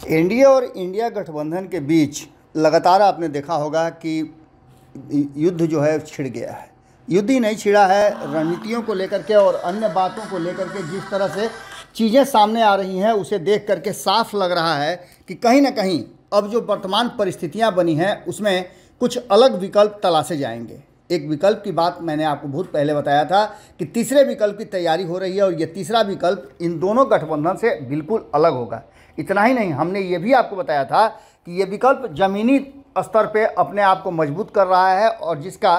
NDA और India गठबंधन के बीच लगातार आपने देखा होगा कि युद्ध जो है छिड़ गया है। युद्ध ही नहीं छिड़ा है, रणनीतियों को लेकर के और अन्य बातों को लेकर के जिस तरह से चीज़ें सामने आ रही हैं उसे देख करके साफ लग रहा है कि कहीं ना कहीं अब जो वर्तमान परिस्थितियां बनी हैं उसमें कुछ अलग विकल्प तलाशे जाएंगे। एक विकल्प की बात मैंने आपको बहुत पहले बताया था कि तीसरे विकल्प की तैयारी हो रही है और ये तीसरा विकल्प इन दोनों गठबंधन से बिल्कुल अलग होगा। इतना ही नहीं, हमने ये भी आपको बताया था कि ये विकल्प ज़मीनी स्तर पे अपने आप को मजबूत कर रहा है और जिसका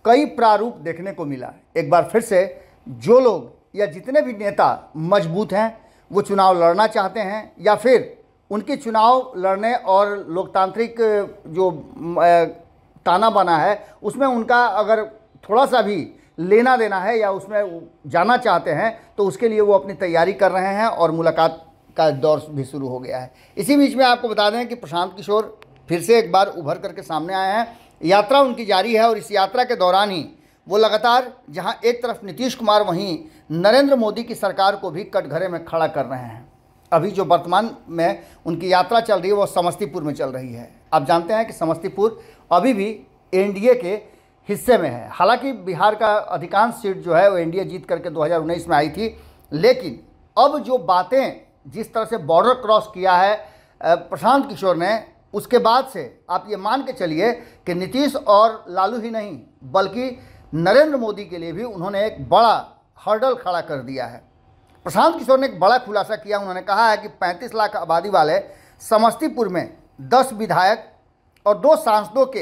कई प्रारूप देखने को मिला। एक बार फिर से जो लोग या जितने भी नेता मजबूत हैं वो चुनाव लड़ना चाहते हैं या फिर उनके चुनाव लड़ने और लोकतांत्रिक जो ताना बाना है उसमें उनका अगर थोड़ा सा भी लेना देना है या उसमें जाना चाहते हैं तो उसके लिए वो अपनी तैयारी कर रहे हैं और मुलाकात का दौर भी शुरू हो गया है। इसी बीच में आपको बता दें कि प्रशांत किशोर फिर से एक बार उभर करके सामने आए हैं। यात्रा उनकी जारी है और इस यात्रा के दौरान ही वो लगातार जहां एक तरफ नीतीश कुमार वहीं नरेंद्र मोदी की सरकार को भी कटघरे में खड़ा कर रहे हैं। अभी जो वर्तमान में उनकी यात्रा चल रही है वो समस्तीपुर में चल रही है। आप जानते हैं कि समस्तीपुर अभी भी एनडीए के हिस्से में है। हालांकि बिहार का अधिकांश सीट जो है वो एनडीए जीत करके 2019 में आई थी, लेकिन अब जो बातें जिस तरह से बॉर्डर क्रॉस किया है प्रशांत किशोर ने, उसके बाद से आप ये मान के चलिए कि नीतीश और लालू ही नहीं बल्कि नरेंद्र मोदी के लिए भी उन्होंने एक बड़ा हर्डल खड़ा कर दिया है। प्रशांत किशोर ने एक बड़ा खुलासा किया। उन्होंने कहा है कि 35 लाख आबादी वाले समस्तीपुर में 10 विधायक और 2 सांसदों के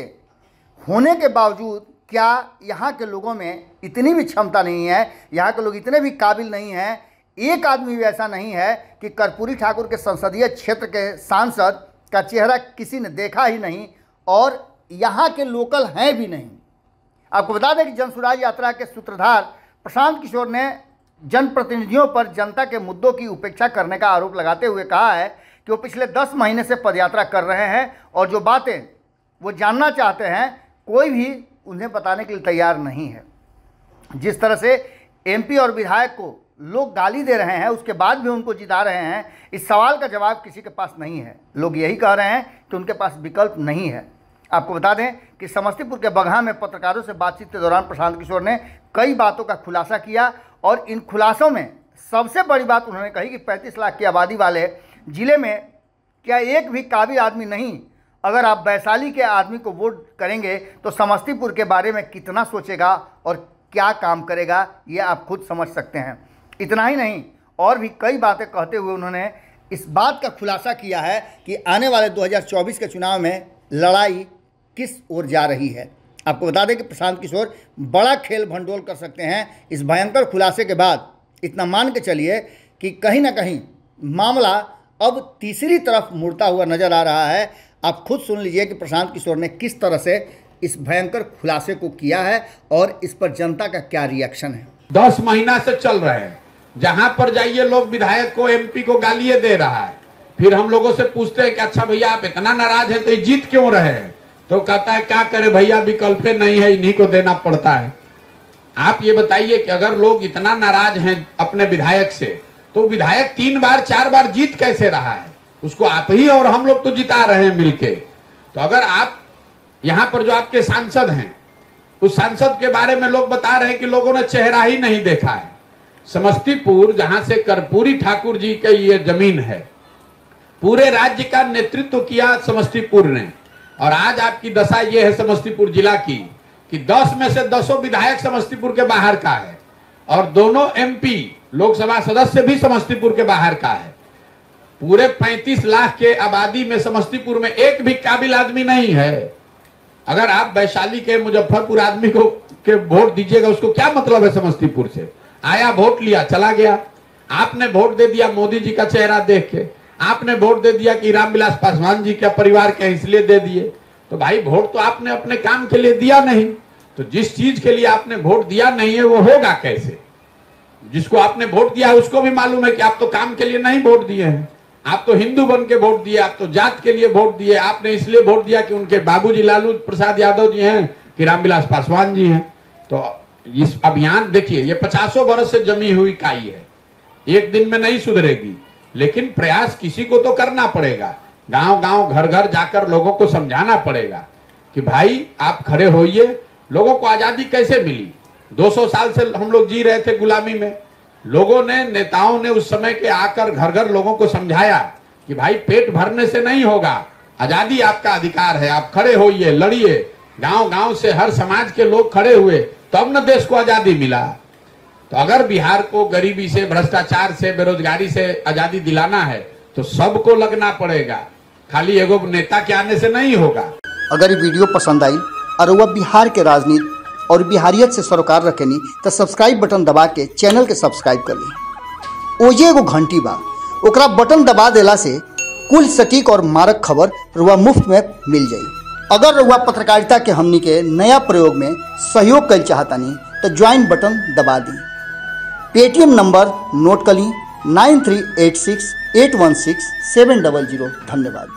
होने के बावजूद क्या यहाँ के लोगों में इतनी भी क्षमता नहीं है, यहाँ के लोग इतने भी काबिल नहीं हैं, एक आदमी भी ऐसा नहीं है कि कर्पूरी ठाकुर के संसदीय क्षेत्र के सांसद का चेहरा किसी ने देखा ही नहीं और यहाँ के लोकल हैं भी नहीं। आपको बता दें कि जनसुराज यात्रा के सूत्रधार प्रशांत किशोर ने जनप्रतिनिधियों पर जनता के मुद्दों की उपेक्षा करने का आरोप लगाते हुए कहा है कि वो पिछले 10 महीने से पदयात्रा कर रहे हैं और जो बातें वो जानना चाहते हैं कोई भी उन्हें बताने के लिए तैयार नहीं है। जिस तरह से एमपी और विधायक को लोग गाली दे रहे हैं उसके बाद भी उनको जिता रहे हैं, इस सवाल का जवाब किसी के पास नहीं है। लोग यही कह रहे हैं कि उनके पास विकल्प नहीं है। आपको बता दें कि समस्तीपुर के बगहा में पत्रकारों से बातचीत के दौरान प्रशांत किशोर ने कई बातों का खुलासा किया और इन खुलासों में सबसे बड़ी बात उन्होंने कही कि 35 लाख की आबादी वाले ज़िले में क्या एक भी काबिल आदमी नहीं? अगर आप वैशाली के आदमी को वोट करेंगे तो समस्तीपुर के बारे में कितना सोचेगा और क्या काम करेगा ये आप खुद समझ सकते हैं। इतना ही नहीं, और भी कई बातें कहते हुए उन्होंने इस बात का खुलासा किया है कि आने वाले 2024 के चुनाव में लड़ाई किस ओर जा रही है। आपको बता दें कि प्रशांत किशोर बड़ा खेल भंडोल कर सकते हैं। इस भयंकर खुलासे के बाद इतना मान के चलिए कि कहीं ना कहीं मामला अब तीसरी तरफ मुड़ता हुआ नजर आ रहा है। आप खुद सुन लीजिए कि प्रशांत किशोर ने किस तरह से इस भयंकर खुलासे को किया है और इस पर जनता का क्या रिएक्शन है। 10 महीना से चल रहे हैं, जहां पर जाइए लोग विधायक को एमपी को गालियां दे रहा है। फिर हम लोगों से पूछते हैं कि अच्छा भैया आप इतना नाराज हैं तो जीत क्यों रहे हैं? तो कहता है क्या करे भैया, विकल्प नहीं है, इन्हीं को देना पड़ता है। आप ये बताइए कि अगर लोग इतना नाराज हैं अपने विधायक से तो विधायक 3 बार 4 बार जीत कैसे रहा है? उसको आप ही और हम लोग तो जिता रहे हैं मिलके। तो अगर आप यहाँ पर जो आपके सांसद हैं उस सांसद के बारे में लोग बता रहे हैं कि लोगों ने चेहरा ही नहीं देखा है। समस्तीपुर जहां से कर्पूरी ठाकुर जी का ये जमीन है, पूरे राज्य का नेतृत्व किया समस्तीपुर ने और आज आपकी दशा ये है समस्तीपुर जिला की कि 10 में से 10 विधायक समस्तीपुर के बाहर का है और दोनों एमपी लोकसभा सदस्य भी समस्तीपुर के बाहर का है। पूरे 35 लाख के आबादी में समस्तीपुर में एक भी काबिल आदमी नहीं है। अगर आप वैशाली के मुजफ्फरपुर आदमी को के वोट दीजिएगा उसको क्या मतलब है? समस्तीपुर से आया, वोट लिया, चला गया। आपने वोट दे दिया मोदी जी का चेहरा देख के, आपने वोट दे दिया कि रामविलास पासवान जी का परिवार के इसलिए दे दिए। तो भाई वोट तो आपने अपने काम के लिए दिया नहीं, तो जिस चीज के लिए आपने वोट दिया नहीं है वो होगा कैसे? जिसको आपने वोट दिया है उसको भी मालूम है कि आप तो काम के लिए नहीं वोट दिए हैं। आप तो हिंदू बन के वोट दिए, आप तो जात के लिए वोट दिए। आपने इसलिए वोट दिया कि उनके बाबूजी लालू प्रसाद यादव जी हैं कि रामविलास पासवान जी हैं। तो इस अभियान देखिए, ये 50 वर्ष से जमी हुई काई है, एक दिन में नहीं सुधरेगी, लेकिन प्रयास किसी को तो करना पड़ेगा। गांव गांव घर घर जाकर लोगों को समझाना पड़ेगा कि भाई आप खड़े होइए। लोगों को आजादी कैसे मिली? 200 साल से हम लोग जी रहे थे गुलामी में। लोगों ने, नेताओं ने उस समय के आकर घर घर लोगों को समझाया कि भाई पेट भरने से नहीं होगा, आजादी आपका अधिकार है, आप खड़े होइए, लड़िए। गांव गांव से हर समाज के लोग खड़े हुए तब न देश को आजादी मिला। तो अगर बिहार को गरीबी से, भ्रष्टाचार से, बेरोजगारी से आजादी दिलाना है तो सबको लगना पड़ेगा, खाली एगो नेता के आने से नहीं होगा। अगर ये वीडियो पसंद आई और वह बिहार के राजनीति और बिहारियत से सरोकार रखेनी तो सब्सक्राइब बटन दबा के चैनल के सब्सक्राइब कर ली। ओजे एगो घंटी बा, ओकरा बटन दबा देला से कुल सटीक और मारक खबर रुआ मुफ्त में मिल जाई। अगर रुआ पत्रकारिता के हमनी के नया प्रयोग में सहयोग कर चाहतानी तो ज्वाइन बटन दबा दी। पेटीएम नंबर नोट कर ली 9386816700। धन्यवाद।